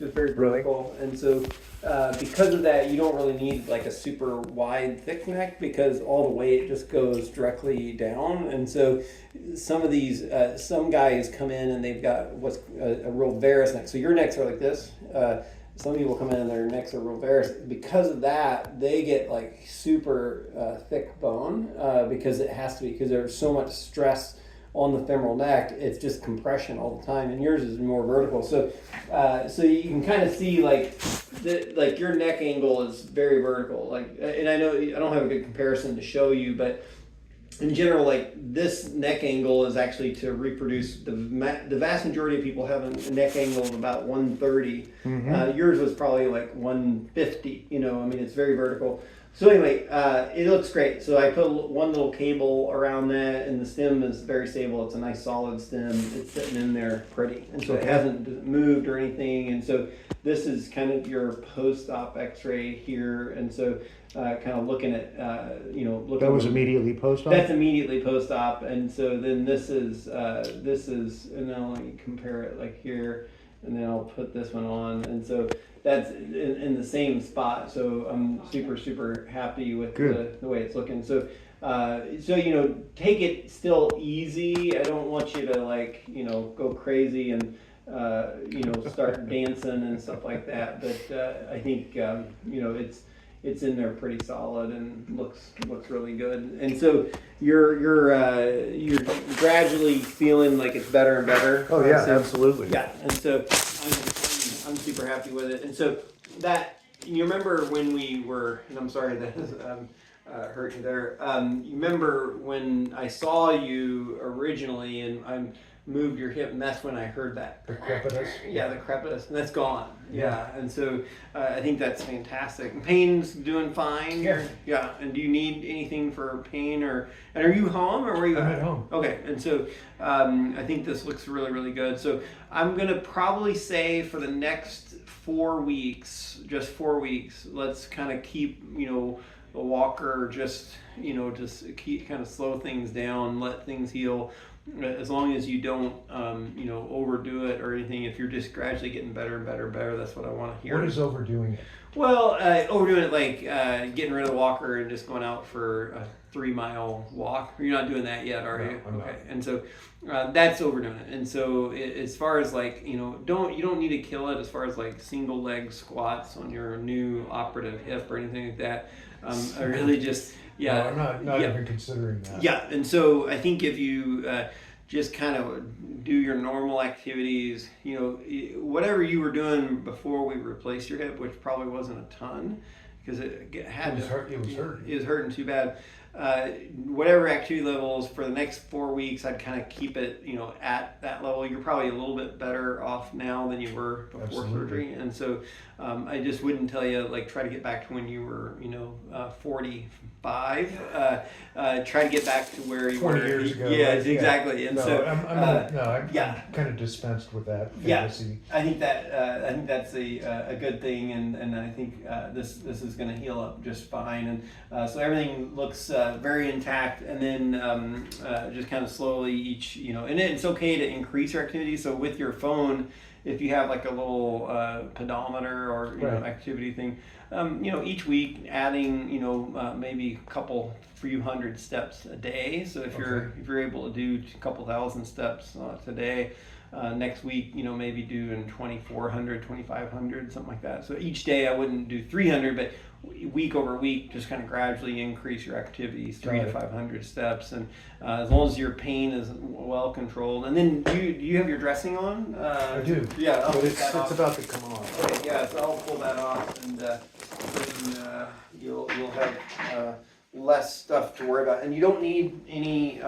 just very vertical. And so because of that, you don't really need like a super wide, thick neck because all the weight just goes directly down. And so some of these, some guys come in and they've got what's a real varus neck. So your necks are like this. Some people come in and their necks are real varus. Because of that, they get like super thick bone because it has to be, because there's so much stress on the femoral neck. It's just compression all the time, and yours is more vertical. So you can kind of see like your neck angle is very vertical. Like, and I know I don't have a good comparison to show you, but in general, like this neck angle is actually to reproduce the vast majority of people have a neck angle of about 130. Yours was probably like 150. I mean, it's very vertical. So anyway, it looks great. So I put one little cable around that, and the stem is very stable. It's a nice solid stem. It's sitting in there pretty, and so it hasn't moved or anything. And so this is kind of your post-op X-ray here, and so kind of looking at looking. That was immediately post-op. That's immediately post-op, and so then this is, and then I'll compare it like here, and then I'll put this one on, and so that's in the same spot. So I'm super happy with the way it's looking. So take it still easy. I don't want you to go crazy and start dancing and stuff like that. But I think it's in there pretty solid and looks really good. And so you're gradually feeling like it's better and better. Oh yeah, absolutely. Yeah, and so I'm super happy with it. And so that, you remember when we were, and I'm sorry that hurt you there. You remember when I saw you originally, and I moved your hip, and that's when I heard that. The crepitus? Yeah, the crepitus, and that's gone. Yeah, and so I think that's fantastic. Pain's doing fine? Yeah. Yeah, and do you need anything for pain, and are you home, or were you I'm at home. Okay, and so I think this looks really, really good. So I'm going to probably say for the next 4 weeks, just 4 weeks, let's kind of keep, the walker just keep kind of slow things down, let things heal. As long as you don't, overdo it or anything. If you're just gradually getting better and better and better, that's what I want to hear. What is overdoing it? Well, overdoing it like getting rid of the walker and just going out for a 3-mile walk. You're not doing that yet, are you? I'm not. And so that's overdoing it. And so as far as you don't need to kill it as far as like single leg squats on your new operative hip or anything like that. I really just. Yeah, no, I'm not even considering that. Yeah, and so I think if you just kind of do your normal activities, whatever you were doing before we replaced your hip, which probably wasn't a ton, because it was hurting too bad. Whatever activity levels for the next 4 weeks, I'd kind of keep it, at that level. You're probably a little bit better off now than you were before surgery, and so I just wouldn't tell you try to get back to when you were 45. Try to get back to where you were 20 years ago. Yeah, right? exactly. And I'm kind of dispensed with that fantasy. I think that's a good thing, and I think this is going to heal up just fine, and so everything looks very intact. And then just kind of slowly and it's okay to increase your activity. So with your phone, if you have like a little pedometer or activity thing, each week adding maybe a few hundred steps a day. So if you're able to do a couple thousand steps today, next week maybe doing 2,400, 2,500, something like that. So each day I wouldn't do 300, but week over week just kind of gradually increase your activities 300 to 500 steps, and as long as your pain is well controlled. And then do you have your dressing on? I do. Yeah, but it's about to come off. Okay, yeah, so I'll pull that off, and then you'll have less stuff to worry about, and you don't need any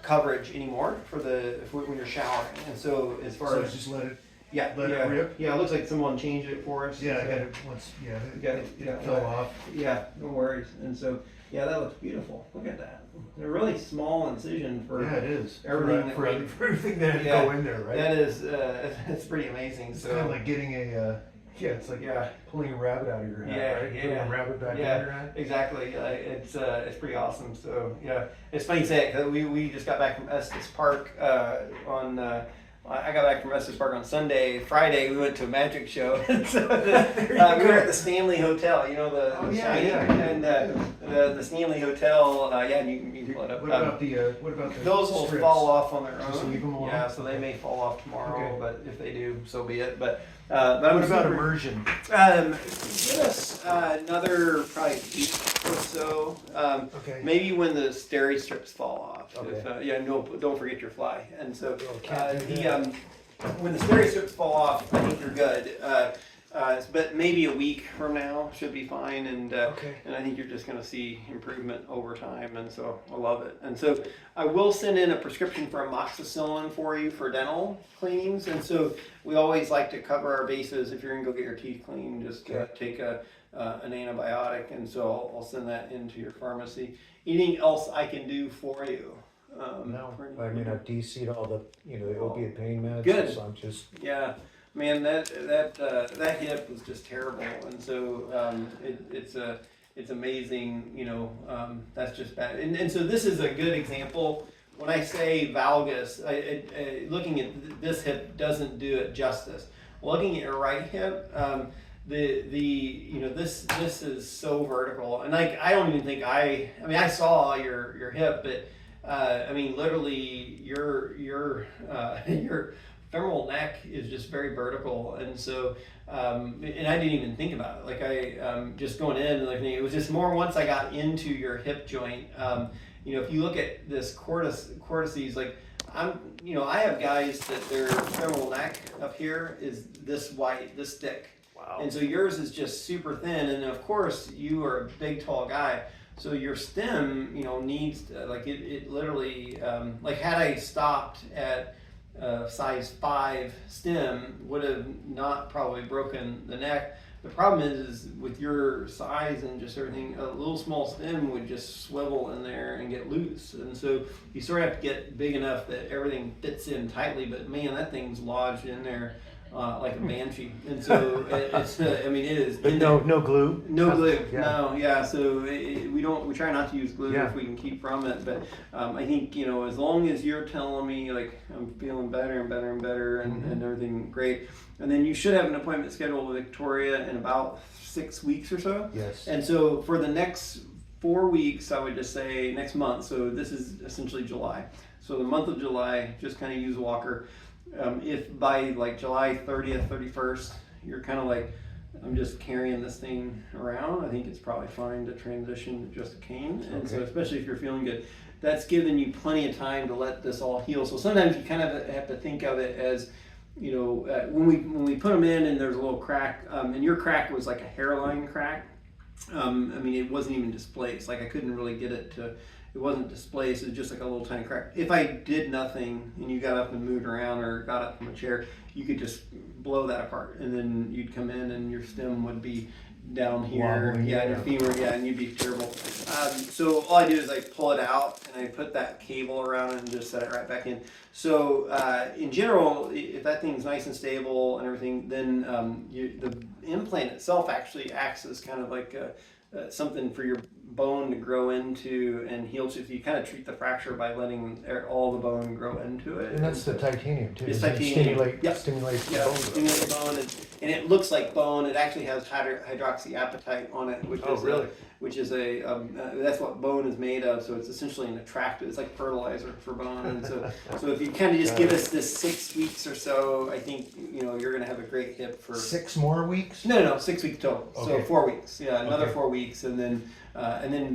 coverage anymore when you're showering. And so as far as just let it rip. Yeah, it looks like someone changed it for us. Yeah, I got it once. Yeah, it fell off. Yeah, no worries. And so that looks beautiful. Look at that. A really small incision for it is everything for everything that go in there, right? That is it's pretty amazing. It's kind of like getting it's like pulling a rabbit out of your hat, right? Putting a rabbit back in your hat. Exactly. It's pretty awesome. So it's funny you say it, 'cause we just got back from Estes Park on I got back from Estes Park on Sunday. Friday, we went to a magic show. And so we were at the Stanley Hotel, you know, the Shiny? And the Stanley Hotel, and you can pull it up. What about the those will strips? fall off on their Just own. leave them alone? Yeah, so they may fall off tomorrow, Okay. but if they do, so be it. But What I'm about super- immersion? Give us another probably week or so. Okay. Maybe when the steri strips fall off. Okay. If, don't forget your fly. And so can't do that. when the steri strips fall off, I think you're good. But maybe a week from now should be fine. And Okay. and I think you're just going to see improvement over time. And so I love it. And so I will send in a prescription for amoxicillin for you for dental cleanings. And so we always like to cover our bases. If you're going to go get your teeth cleaned, just Okay. take an antibiotic. And so I'll send that into your pharmacy. Anything else I can do for you? No, I mean, I've DC'd all the, the opiate pain meds. Good. So I'm just, Yeah, man, that hip was just terrible, and so it's amazing. That's just bad. And so this is a good example. When I say valgus, looking at this hip doesn't do it justice. Looking at your right hip, this is so vertical, and like I don't even think I saw your hip, but literally your femoral neck is just very vertical, and so and I didn't even think about it. Like I just going in, like it was just more once I got into your hip joint. If you look at this cortices, like I have guys that their femoral neck up here is this wide, this thick. wow. And so yours is just super thin, and of course you are a big, tall guy. So your stem, needs it literally. Like had I stopped at size 5 stem, would have not probably broken the neck. The problem is with your size and just everything, a little small stem would just swivel in there and get loose. And so you sort of have to get big enough that everything fits in tightly. But man, that thing's lodged in there. Like a banshee, and so it is. But no glue? No glue. Yeah. No, yeah. So we try not to use glue Yeah. if we can keep from it. But I think as long as you're telling me like I'm feeling better and better and better and everything great, and then you should have an appointment scheduled with Victoria in about 6 weeks or so. Yes. And so for the next 4 weeks, I would just say next month. So this is essentially July. So the month of July, just kind of use a walker. If by like July 30th, 31st, you're kind of like, I'm just carrying this thing around, I think it's probably fine to transition to just a cane. And so Okay. especially if you're feeling good, that's giving you plenty of time to let this all heal. So sometimes you kind of have to think of it as, when we put them in and there's a little crack, and your crack was like a hairline crack. It wasn't even displaced. Like I couldn't really get it to. It wasn't displaced. It was just like a little tiny crack. If I did nothing and you got up and moved around or got up from a chair, you could just blow that apart, and then you'd come in and your stem would be down here, Wobbling, and your femur, and you'd be terrible. So all I do is I pull it out and I put that cable around it and just set it right back in. So in general, if that thing's nice and stable and everything, then the implant itself actually acts as kind of like something for your bone to grow into and heal. So if you kind of treat the fracture by letting all the bone grow into it. And that's the titanium too. It's Does it titanium. Yep. Stimulates the Yeah, bone. stimulate the bone, and it looks like bone. It actually has hydroxyapatite on it, which is that's what bone is made of. So it's essentially an attractant. It's like fertilizer for bone. And so if you kind of just give us this 6 weeks or so, I think you're going to have a great hip for 6 more weeks? No, 6 weeks total. So Okay. 4 weeks. Yeah, another Okay. 4 weeks, and then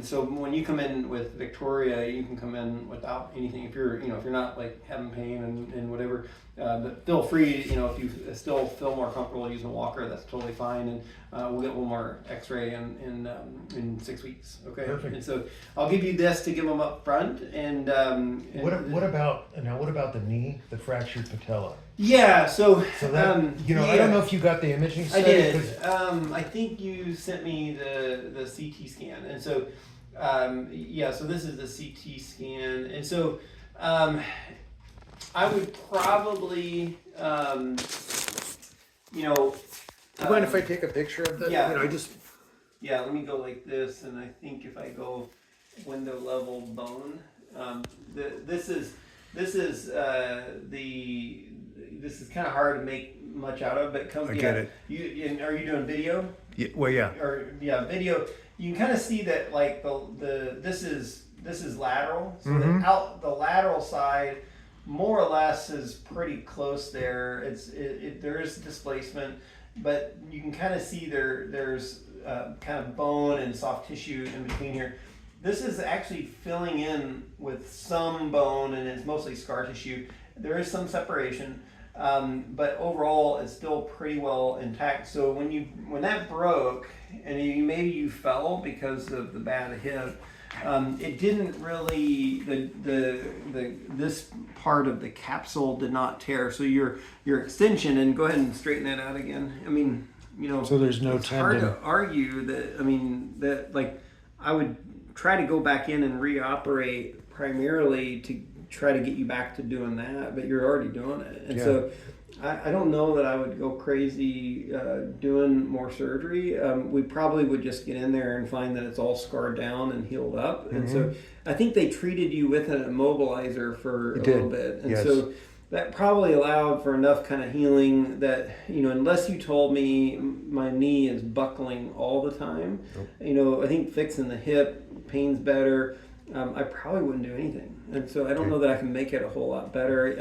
so when you come in with Victoria, you can come in without anything. If you're not like having pain and whatever, but feel free. If you still feel more comfortable using a walker, that's totally fine. And we'll get one more X-ray in 6 weeks. Okay. Perfect. And so I'll give you this to give them up front. And What about the knee, the fractured patella? Yeah. So that I don't know if you got the imaging I study. did. 'cause- I think you sent me the CT scan, and so so this is the CT scan, and so I would probably Do you mind if I take a picture of that? yeah. I Let me go like this, and I think if I go window level bone, this is this is this is kind of hard to make much out of, but come. I get it. Are you doing video? Yeah, well, yeah. Or video. You can kind of see that like this is lateral. So the lateral side more or less is pretty close there. There is displacement, but you can kind of see there's kind of bone and soft tissue in between here. This is actually filling in with some bone, and it's mostly scar tissue. There is some separation, but overall it's still pretty well intact. So when that broke, and maybe you fell because of the bad hip, it didn't really this part of the capsule did not tear. So your extension, and go ahead and straighten that out again. I mean, So there's no it's hard tendon. to argue that. I mean that like I would try to go back in and reoperate primarily to try to get you back to doing that, but you're already doing it, and so. I don't know that I would go crazy doing more surgery. We probably would just get in there and find that it's all scarred down and healed up. And so I think they treated you with an immobilizer for a little bit. And so that probably allowed for enough kind of healing that, unless you told me my knee is buckling all the time, I think fixing the hip, pain's better. I probably wouldn't do anything. And so I don't know that I can make it a whole lot better.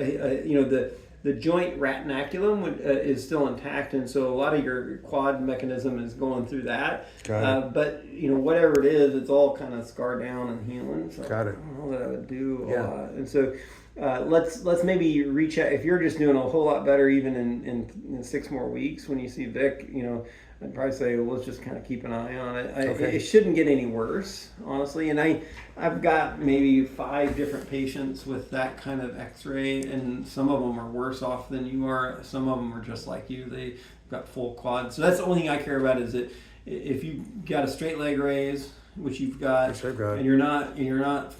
The joint retinaculum is still intact, and so a lot of your quad mechanism is going through that. But whatever it is, it's all kind of scarred down and healing. So Got it. I don't know that I would do a lot. And so let's maybe reach out. If you're just doing a whole lot better, even in 6 more weeks, when you see Vic, I'd probably say, well, let's just kind of keep an eye on it. It shouldn't get any worse, honestly. And I've got maybe 5 different patients with that kind of x-ray, and some of them are worse off than you are. Some of them are just like you. They've got full quad. So that's the only thing I care about, is that if you got a straight leg raise, which you've got, and you're not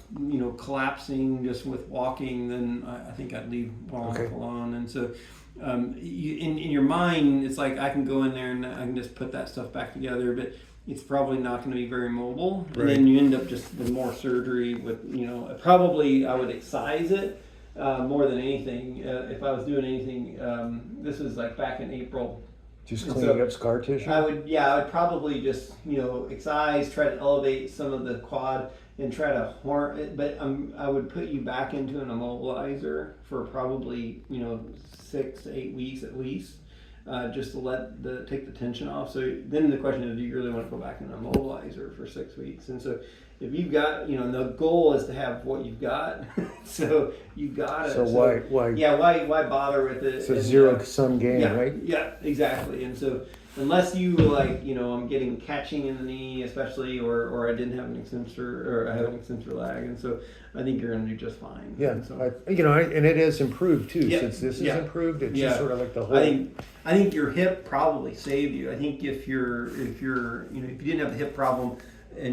collapsing just with walking, then I think I'd leave well enough alone. And so in your mind, it's like I can go in there and I can just put that stuff back together, but it's probably not going to be very mobile. And then you end up just with more surgery with, probably I would excise it more than anything. If I was doing anything, this was like back in April. Just cleaning up scar tissue? I would probably just, excise, try to elevate some of the quad and try to horn it, but I would put you back into an immobilizer for probably, 6 to 8 weeks at least, just to take the tension off. So then the question is, do you really want to go back in an immobilizer for 6 weeks? And so if you've got, the goal is to have what you've got. So you've got it. So why? Yeah, why bother with it? It's a zero-sum game, right? Yeah, exactly. And so unless you I'm getting catching in the knee, especially, or I didn't have an extensor, or I have an extensor lag, and so I think you're going to do just fine. Yeah, and so, and it has improved too. Since this is improved, it's just sort of like the whole. I think your hip probably saved you. I think if you didn't have the hip problem and